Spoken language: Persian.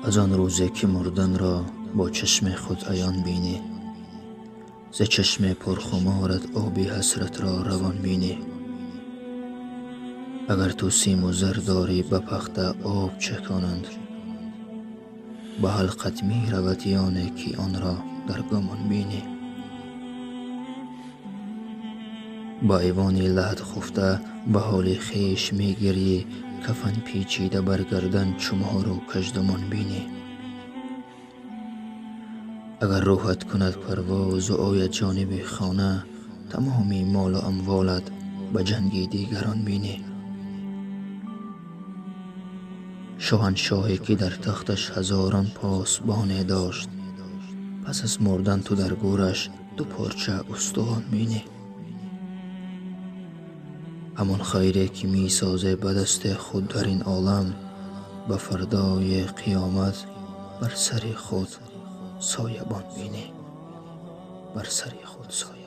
از آن روزی که مردن را با چشم خود عیان بینی، ز چشم پرخمارت آبی حسرت را روان بینی. اگر تو سیم و زر داری به پخته آب چکانند، به حلقت می رود یانی که آن را در گمان بینی. با ایوان لحد خفته به حال خویش می گری، کفن پیچیده بر گردن چو مار و کژدمان بینی. اگر روحت کند پرواز و آید جانب خانه، تمامی مال و اموالت به جنگ دیگران بینی. شاهنشاهی که در تختش هزاران پاسبان داشت، پس از مردن تو در گورش دو پارچه استخوان بینی. همان خیری که می سازه به دست خود در این عالم، به فردای قیامت بر سر خود سایبان بینی. بر سر خود سایبان.